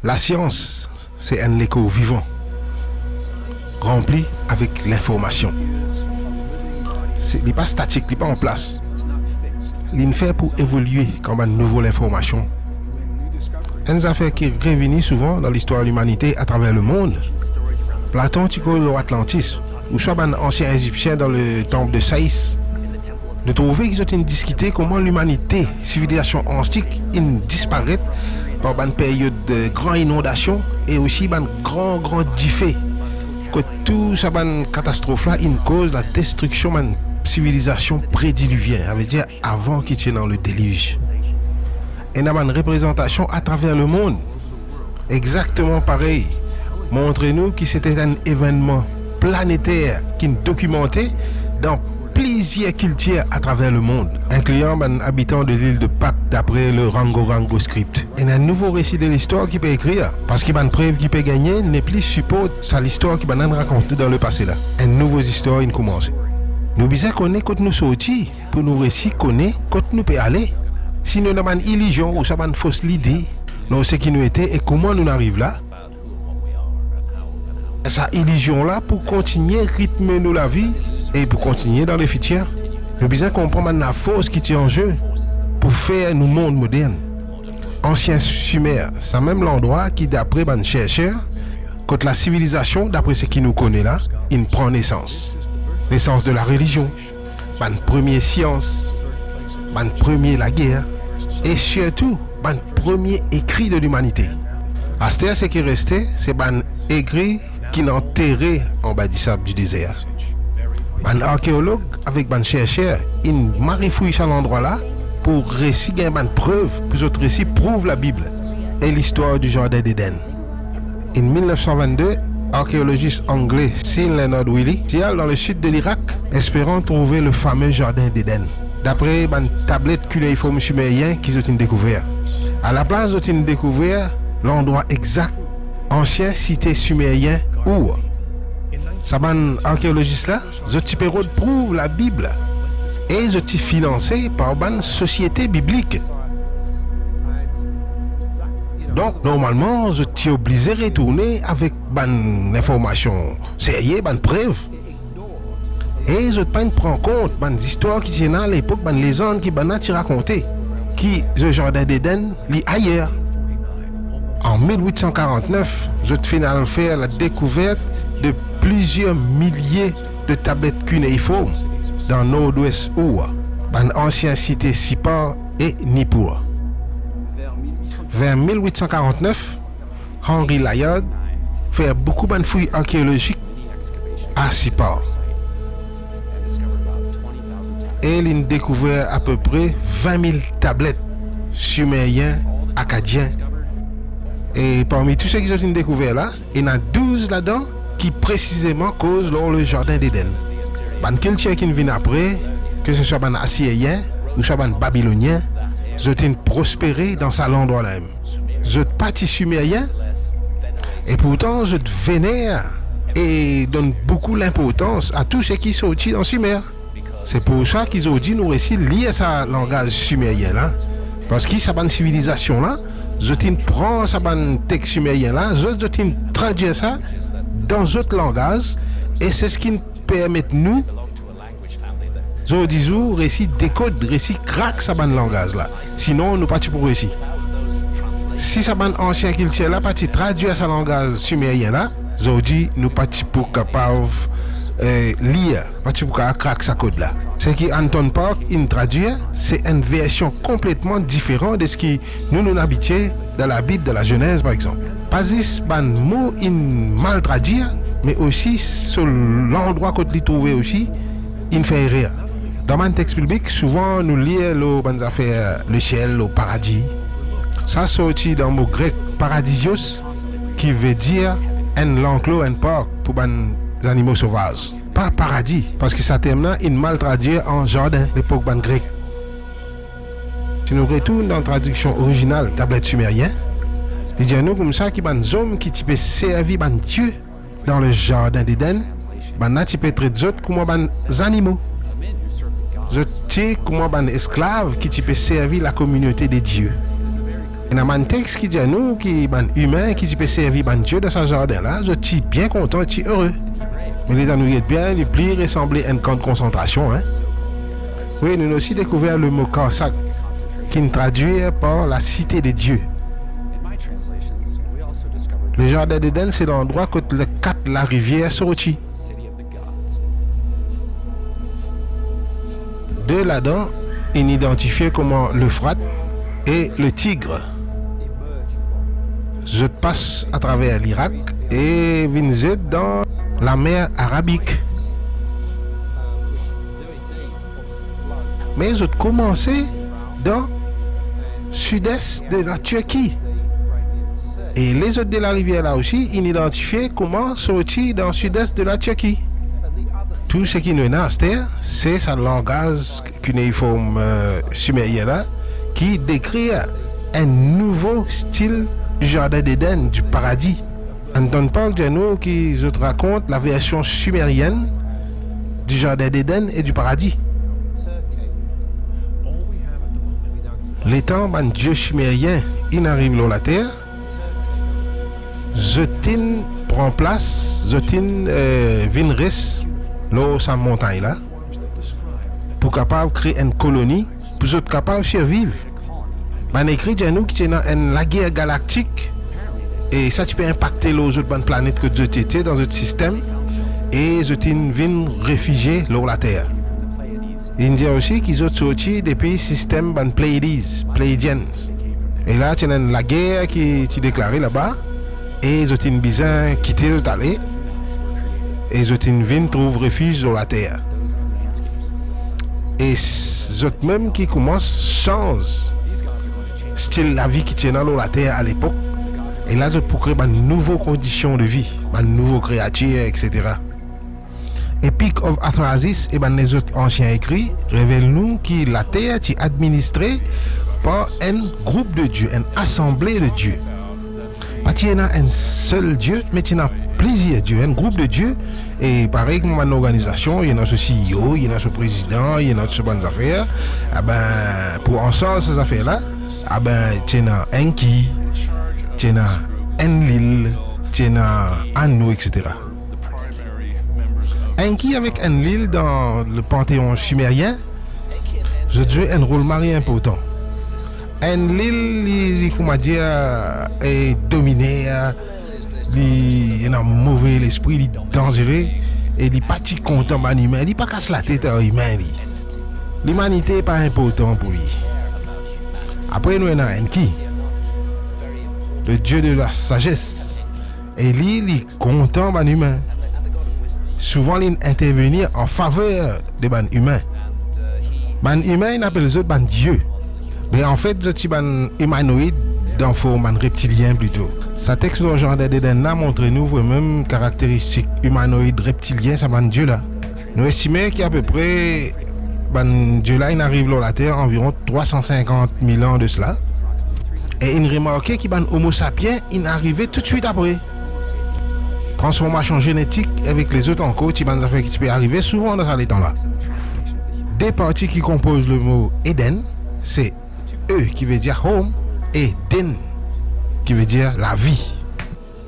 La science, c'est un écho vivant, rempli avec l'information. Il n'est pas statique, il n'est pas en place. Il fait pour évoluer comme une nouvelle information. Une affaire qui revient souvent dans l'histoire de l'humanité à travers le monde. Platon, Atlantis, ou soit un ancien égyptien dans le temple de Saïs. De trouver qu'ils ont discuté comment l'humanité, civilisation antique, disparaît par une période de grande inondation et aussi une grand diffé. Que tout ça une catastrophe là, cause la destruction de la civilisation prédiluvienne, ça veut dire avant qu'il y ait dans le déluge. Et il y a une représentation à travers le monde, exactement pareil. Montrez-nous que c'était un événement planétaire qui est documenté dans plusieurs cultures à travers le monde, incluant les habitants de l'île de Pâques d'après le Rango script. Et un nouveau récit de l'histoire qui peut écrire, parce qu'il y a une preuve qui peut gagner, n'est plus support ça l'histoire qui va nous raconter dans le passé là. Une nouvelle histoire qui commence. Nous besoin connaître quand nous sortis pour nous récits connaître quand nous peut aller. Si nous avons une illusion ou ça une fausse idée, nous ce qui nous était et comment nous arrivons là. Cette illusion là pour continuer à rythmer nous la vie et pour continuer dans le futur. Nous besoin comprendre la force qui est en jeu pour faire nous monde moderne. Ancien Sumer, c'est même l'endroit qui d'après les chercheurs, quand la civilisation, d'après ce qui nous connaît là, il prend naissance. Naissance de la religion, la première science, la première la guerre et surtout le premier écrit de l'humanité. À ce qui est resté, c'est un écrit qui est enterré en bas du sable du désert. Un archéologue avec un chercheur, il marifouille à l'endroit là pour récit gagner une preuve, puis autres récits prouvent la Bible et l'histoire du jardin d'Éden. En 1922, archéologiste anglais Sean Leonard Willey tient dans le sud de l'Irak, espérant trouver le fameux jardin d'Éden. D'après une tablette cunéiforme sumérien qu'ils ont découvert. À la place d'ont découvert l'endroit exact, ancien cité sumérien Our. Saban archéologiste là, Zotipérode prouve la Bible et Zoti financé par une société biblique. Donc normalement, Zoti obligé de retourner avec une information sérieuse, une preuve. Et Zoti pas prend compte une histoire qui tient à l'époque, une légende qui a été racontée, qui le jardin d'Éden lit ailleurs. En 1849, Zoti final fait la découverte de plusieurs milliers de tablettes cunéiformes dans le nord-ouest Our, dans l'ancienne cité Sippar et Nippur. Vers 1849, Henry Layard fait beaucoup de fouilles archéologiques à Sippar. Et il a découvert à peu près 20 000 tablettes sumériennes, acadiennes. Et parmi tous ceux qui ont découvert là, il y en a 12 là-dedans qui précisément causent le jardin d'Éden. Les cultures qui viennent après, que ce soit les Assyriens ou soit les Babyloniens, ils ont prospéré dans cet endroit-là. Ils ont parti sumériens et pourtant ils vénèrent et donnent beaucoup d'importance à tout ce qui sont sortis dans Sumer. C'est pour ça qu'ils ont dit nous récits liés à ce langage sumérien là. Parce que cette civilisation là, ils prennent ce texte sumérien là, ils traduisent ça dans d'autres langages et c'est ce qui nous permet nous disons récit décode récit craque ça ban langage là sinon nous parti pour récit si ça ban ancien culture là parti traduire ça langage sumérien là dit nous parti pour capable lire parti pour craque ça code là ce qui Anton Park in traduit c'est une version complètement différente de ce qui nous habitués dans la Bible de la Genèse par exemple. Pas juste ban mot in mal traduit mais aussi sur l'endroit qu'on l'y trouver aussi il fait rire. Dans mon texte biblique souvent nous lisons le ciel, le paradis. Ça sorti dans le mot grec paradisios qui veut dire un enclos, un parc pour les animaux sauvages. Pas paradis parce que ça terme là il mal traduit en jardin l'époque grec. Si nous retournons dans la traduction originale tablette sumérien, il dit à nous comme ça qu'il y a des hommes qui peuvent servir Dieu dans le jardin d'Éden, qui peuvent traiter d'autres comme des animaux. Comme des esclaves qui peuvent servir la communauté des dieux. Il y a un texte qui dit à nous qui ban humain qui peut servir ban Dieu dans ce jardin là, je suis bien content, je suis heureux. Mais les nous bien, les plis ressemblaient à un camp de concentration. Hein? Oui, nous avons aussi découvert le mot Karsak, qui nous traduit par la cité des dieux. Le jardin d'Éden, c'est l'endroit que le 4 la rivière Soroti. De là-dedans, il identifiait comment l'Euphrate et le Tigre. Je passe à travers l'Irak et viens dans la mer Arabique. Mais je commençais dans le sud-est de la Turquie. Et les autres de la rivière là aussi, ils identifiaient comment sortir dans le sud-est de la Turquie. Tout ce qui nous est dans cette terre, c'est ce langage cunéiforme sumérien là, qui décrit un nouveau style du jardin d'Éden, du paradis. Anton Park Jano qui je te raconte la version sumérienne du jardin d'Éden et du paradis. L'étant un dieu sumérien, il arrive sur la terre. Zotin prend place, Zotin vinris là sa montagne là pour capable créer une colonie pour être capable de survivre. Man écrit Jano qui est dans la guerre galactique et ça tu peut impacter les autres planètes que Dieu était dans notre système et Zotin vient réfugier sur la terre. Il dit aussi qu'ils ont sorti depuis le système ban Pleiadians. Et là tu as la guerre qui est déclarée là-bas. Et Zotin Bizin quitté le talé et Zotin Vin trouve refuge sur la terre. Et Zot même qui commence change style la vie qui tient dans la terre à l'époque. Et là Zot pour créer une nouvelle condition de vie, une nouvelle créature, etc. Epic of Athrasis et les autres anciens écrits révèlent nous que la terre est administrée par un groupe de dieux, une assemblée de dieux. Pas qu'il y a un seul Dieu, mais il y a plusieurs dieux, un groupe de dieux. Et pareil comme une organisation, il y a ce CEO, il y a ce président, il y a ce bonnes affaires. Ah ben, pour ensemble ces affaires-là, ah ben, il y a Enki, il y a Enlil, il y a Anu, etc. Enki avec Enlil dans le panthéon sumérien, ce dieu a un rôle marié important. Enlil, comment dire, est dominé, il a un mauvais esprit, il est dangereux, et il n'est pas si content de l'humain, il n'est pas casse la tête à l'humain. L'humanité n'est pas importante pour lui. Après, nous avons Enki, le dieu de la sagesse, et lui, il est content de l'humain. Souvent, il intervenir en faveur des humains. Les humains, ils appellent les autres dieux. Mais en fait, je suis un humanoïde dans forme reptilien plutôt. Sa texte dans le jardin d'Éden là montre nous vraiment caractéristiques humanoïdes reptiliens, ça Dieu là. Nous estimons qu'à peu près Dieu là il arrive sur la terre environ 350 000 ans de cela. Et il remarque qu'il Homo sapiens il arrivait tout de suite après. Transformation génétique avec les autres encore, qui peut arriver souvent dans ces temps-là. Des parties qui composent le mot Éden, c'est E qui veut dire home et Den qui veut dire la vie.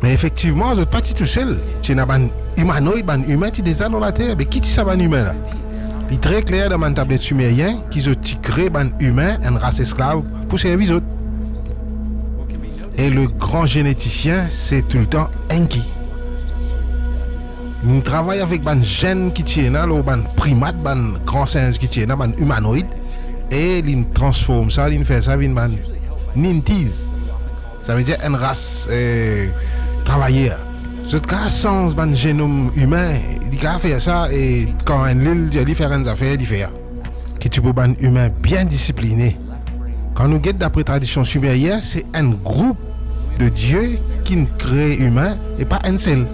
Mais effectivement, vous n'êtes pas tout seul. C'est un humanoïde, un humain qui est déjà dans la terre. Mais qui est ça, un humain là? Il est très clair dans ma tablette sumérien qu'ils ont créé un humain, une race esclave pour servir les autres. Et le grand généticien, c'est tout le temps Enki. Nous travaillons avec un gène qui tient là, un primate, un grand singe qui tient là, un humanoïde. Et il transforme ça, il fait ça, il fait Nintis. Ça veut dire une race travailleur. Ce cas sans un génome humain, il a fait ça et quand il y a différentes affaires, il fait. Que tu peux un humain bien discipliné. Quand nous guettons d'après la tradition sumérienne, c'est un groupe de dieux qui crée humain et pas un seul.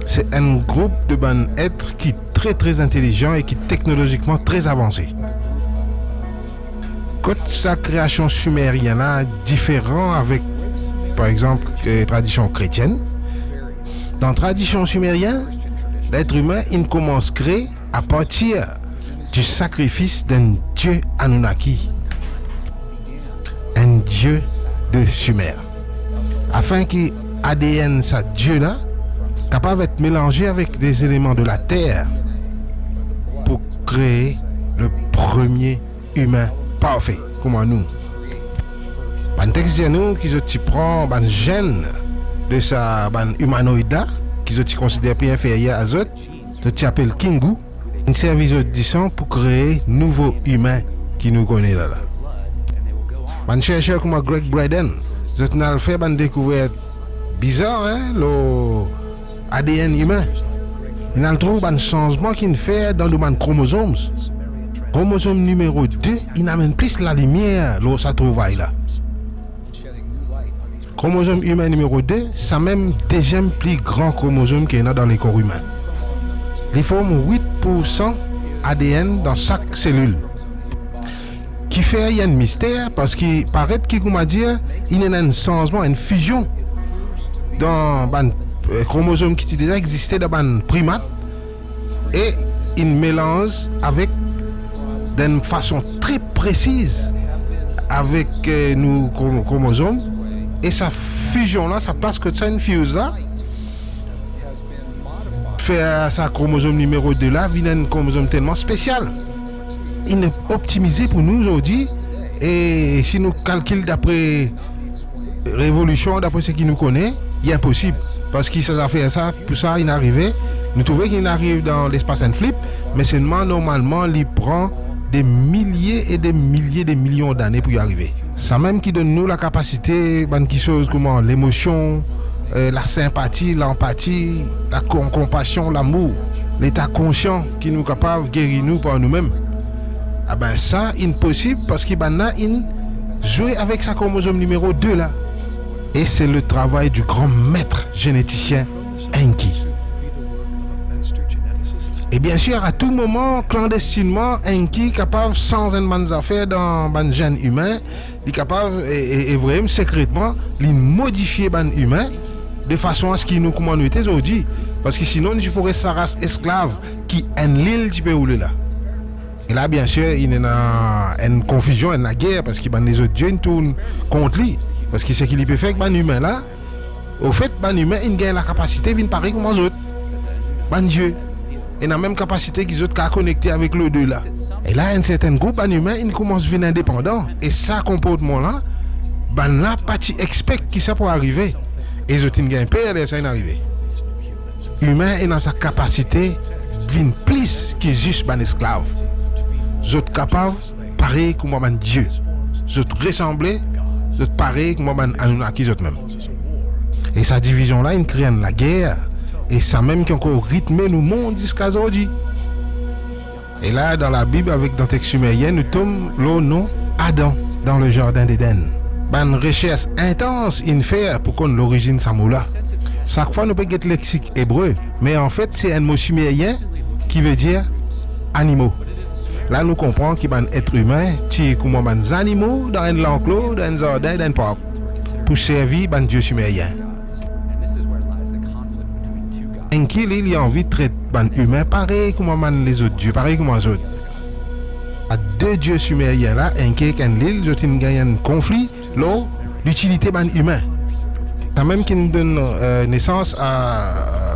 C'est un groupe de bon êtres qui est très très intelligent et qui est technologiquement très avancé. Quand sa création sumérienne est différent avec, par exemple, la tradition chrétienne, dans la tradition sumérienne, l'être humain il commence à créer à partir du sacrifice d'un dieu Anunnaki. Un dieu de Sumer. Afin que ADN sa dieu là capable d'être mélangé avec des éléments de la terre pour créer le premier humain parfait comme nous. Ban texte nous qui ont prend ban gène de sa ban humanoïde là qui ont considéré plus inférieur à autres, qui appelle Kingu, une service d'audition pour créer nouveau humain qui nous connaît là. Ban chercheur comme Greg Braden, ils ont fait ban découverte bizarre hein, le ADN humain. Il a trouvé un changement qu'il fait dans le domaine chromosomes. Chromosome numéro 2, il amène plus la lumière là ça trouvaille là. Chromosome humain numéro 2, c'est même deuxième plus grand chromosome qu'il y a dans les corps humains. Il forme 8% ADN dans chaque cellule. Qui fait il y a un mystère parce qu'il paraît qu'il m'a dit il y a un changement, une fusion dans le chromosome qui déjà existait dans le primate et il mélange avec d'une façon très précise avec nos chromosomes et sa fusion là, ça place que ça une fuse là fait sa chromosome numéro 2 là vient un chromosome tellement spécial. Il est optimisé pour nous aujourd'hui et si nous calculons d'après révolution, d'après ce qu'il nous connaît, il est impossible parce qu'il s'est fait ça, pour ça il est arrivé. Nous trouvons qu'il arrive dans l'espace and flip, mais seulement normalement il prend des milliers et des milliers de millions d'années pour y arriver. Ça même qui donne nous la capacité, qui chose comment l'émotion, la sympathie, l'empathie, la compassion, l'amour, l'état conscient qui nous capable de guérir nous par nous-mêmes. Ah ben ça, impossible parce qu'il joue avec sa chromosome numéro 2 là. Et c'est le travail du grand maître généticien Enki. Et bien sûr, à tout moment, clandestinement, Enki est capable, sans un bonnes affaires dans un gène humain, il est capable, et vraiment secrètement, de modifier un humain de façon à ce qu'il nous comment nous était aujourd'hui. Parce que sinon, tu pourrais sa race esclave qui en l'île, tu peux rouler là. Et là, bien sûr, il y a une confusion, une guerre, parce que les autres dieux tournent contre lui. Parce que ce qu'il peut faire avec un humain là, au fait, un humain, il gagne la capacité de parler comme les autres. Un dieu. Il a la même capacité qu'ils ont qu'à connecter avec le deux là. Et là, un certain groupe humain, il commence à devenir indépendant. Et ça, comportement là, là, pas expect qui ça pour arriver. Et ils ont une gagne peur et ça est arrivé. Humain est dans sa capacité de devenir plus que juste un esclave. Ils sont capables de pareil comme un dieu. Ils sont ressemblés, ils sont pareil comme un Anunnaki même. Et sa division là, il crée la guerre. Et ça même qui encore rythmé nous monde jusqu'à aujourd'hui. Et là, dans la Bible, avec dans le texte sumérien, nous tombons le nom Adam dans le jardin d'Éden. Une recherche intense il fait pour qu'on l'origine de ce mot-là. Chaque fois, nous pouvons get le lexique hébreu, mais en fait, c'est un mot sumérien qui veut dire animaux. Là, nous comprenons qu'il y a un être humain qui est comme des animaux dans un enclos, dans un jardin, dans un parc, pour servir un dieu sumérien. Enki, il a envie de traiter les humains pareil comme les autres dieux, pareil comme les autres. À deux dieux sumériens là, Enki et Enlil, ils ont gagné un conflit, l'utilité des humains. C'est même qui nous donne naissance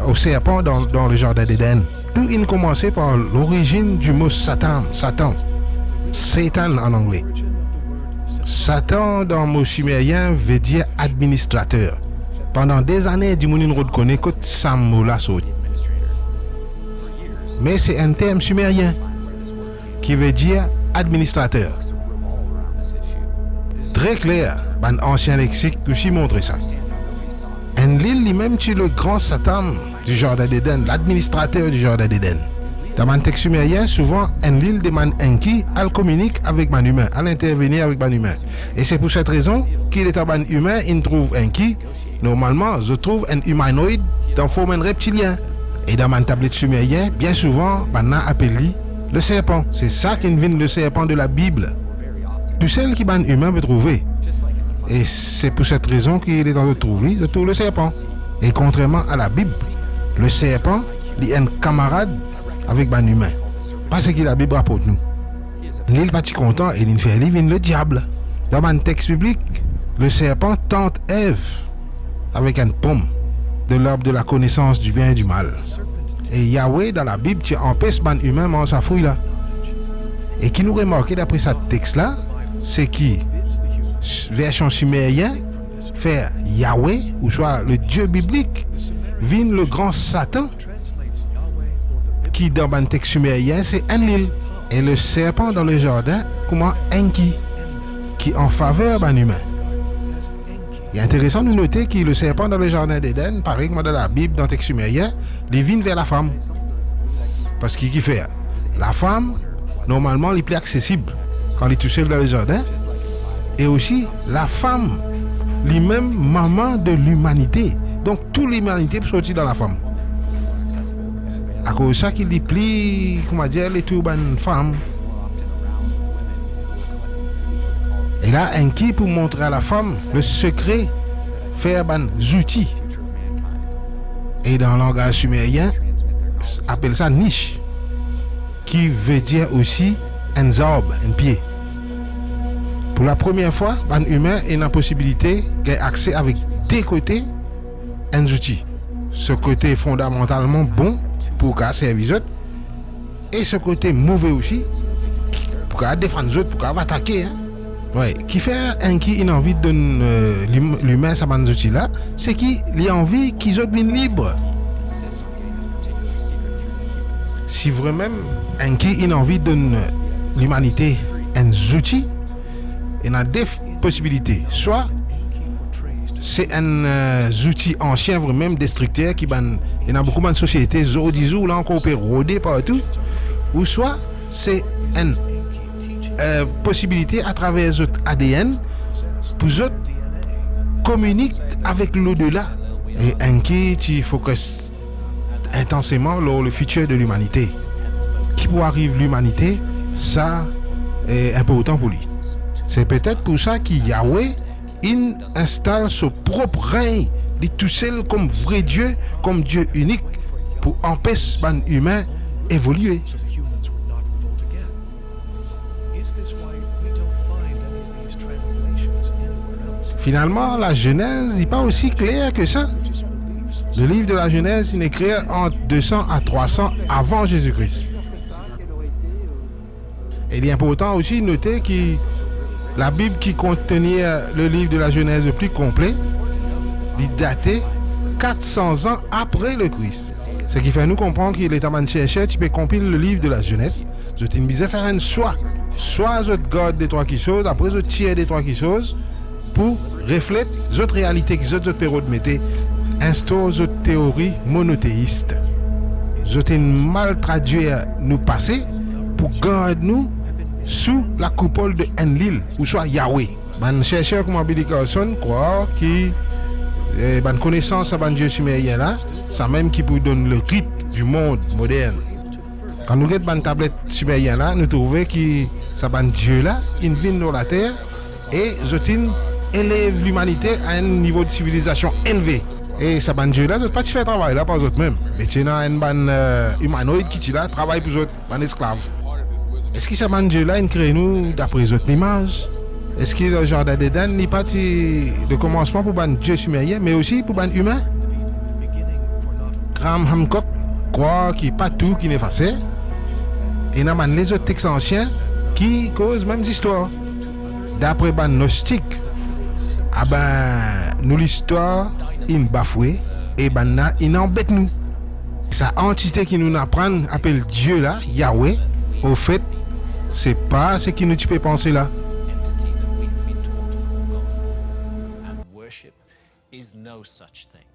au serpent dans le jardin d'Éden. Tout il commençait par l'origine du mot Satan, Satan en anglais. Satan dans le mot sumérien veut dire administrateur. Pendant des années, du monde ne reconnaît que ça mot-là saute. Mais c'est un terme sumérien qui veut dire administrateur. Très clair, un ancien lexique aussi montre ça. Enlil lui-même tue le grand Satan du jardin d'Éden, l'administrateur du jardin d'Éden. Dans un texte sumérien, souvent Enlil demande Enki à communiquer avec un humain, à intervenir avec un humain. Et c'est pour cette raison qu'il est un humain, il trouve Enki. Normalement, je trouve un humanoïde dans forme un reptilien. Et dans ma tablette sumérien, bien souvent, on a appelé le serpent. C'est ça qui vient le serpent de la Bible. Tout celle qui un humain peut trouver. Et c'est pour cette raison qu'il est dans le trouver, je trouve le serpent. Et contrairement à la Bible, le serpent, il est un camarade avec un humain. Parce que la Bible rapporte nous. Il est pas content et il fait le diable. Dans un texte biblique, le serpent tente Ève avec une pomme de l'arbre de la connaissance du bien et du mal. Et Yahweh, dans la Bible, tu empêches les humains de manger sa fruit là. Et qui nous remarque d'après ce texte-là, c'est qui, version sumérienne, faire Yahweh, ou soit le Dieu biblique, vient le grand Satan, qui dans le texte sumérien, c'est Enlil. Et le serpent dans le jardin, comment Enki, qui en faveur d'un humain. Il est intéressant de noter que le serpent dans le jardin d'Éden, pareil comme dans la Bible, dans le texte sumérien, il vient vers la femme. Parce qu'il fait la femme, normalement, elle est plus accessible quand elle est tout seul dans le jardin. Et aussi, la femme, lui-même, maman de l'humanité. Donc, toute l'humanité peut sortir dans la femme. À cause de ça qu'il dit plus, comment dire, les tout bonnes femmes. Et là, Enki pour montrer à la femme le secret, faire des outils. Et dans le langage sumérien, appelle ça niche, qui veut dire aussi un zarb, un pied. Pour la première fois, un humain a la possibilité d'accès avec des côtés un outil. Ce côté fondamentalement bon pour qu'à servir les autres, et ce côté mauvais aussi pour qu'à défendre les autres, pour qu'à attaquer. Ouais, qui fait une envie de l'humain ça ban outils là, c'est qu'il a envie qu'ils autres viennent libres. Si vraiment une envie de l'humanité un outil, il y a deux possibilités. Soit c'est un outil ancien vraiment destructeur qui ban, il y a beaucoup de sociétés aujourd'hui là encore peut rôder partout, ou soit c'est un possibilité à travers votre ADN pour eux communiquer avec l'au-delà. Et Enki, tu focus intensément sur le futur de l'humanité. Qui pour arriver l'humanité, ça est important pour lui. C'est peut-être pour ça que Yahweh installe son propre règne, dit tout seul comme vrai Dieu, comme Dieu unique, pour empêcher les humains d'évoluer. Finalement, la Genèse n'est pas aussi claire que ça. Le livre de la Genèse est écrit entre 200 à 300 avant Jésus-Christ. Et il est important aussi de noter que la Bible qui contenait le livre de la Genèse le plus complet est daté 400 ans après le Christ. Ce qui fait nous comprendre qu'il est en train de chercher, tu peux compiler le livre de la Genèse. Je t'ai mis à faire un soit je garde des trois choses, après je tire des trois choses, pour refléter les autres réalités que les autres périodes mettaient, instaure les autres théories monothéistes. Ils ont mal traduit nous passer pour garder nous sous la coupole de Enlil, ou soit Yahweh. Les chercheurs comme Billy Carlson croient que la connaissance à Dieu sumérien là, c'est même qui vous donne le rythme du monde moderne. Quand nous regardons la tablette sumérienne là, nous trouvons que ça Dieu là, il vient dans la terre et Zotin élève l'humanité à un niveau de civilisation élevé. Et ça Dieu là, pas faire travail là par eux même. Mais tu as un humanoïde qui là travaille pour eux, un esclave. Est-ce que ça Dieu là, il crée nous d'après les autres images? Est-ce que le jardin d'Éden n'est pas de commencement pour un Dieu sumérien, mais aussi pour un humain? Graham Hancock croit qu'il n'y a pas tout qui est effacé. Et il y a les autres textes anciens qui causent même histoires. D'après les gnostiques, nous l'histoire, il bafoué et il embête nous. Sa entité qui nous apprend, appelle Dieu là, Yahweh, au fait, c'est pas ce qui nous peut penser là. Worship is no such thing.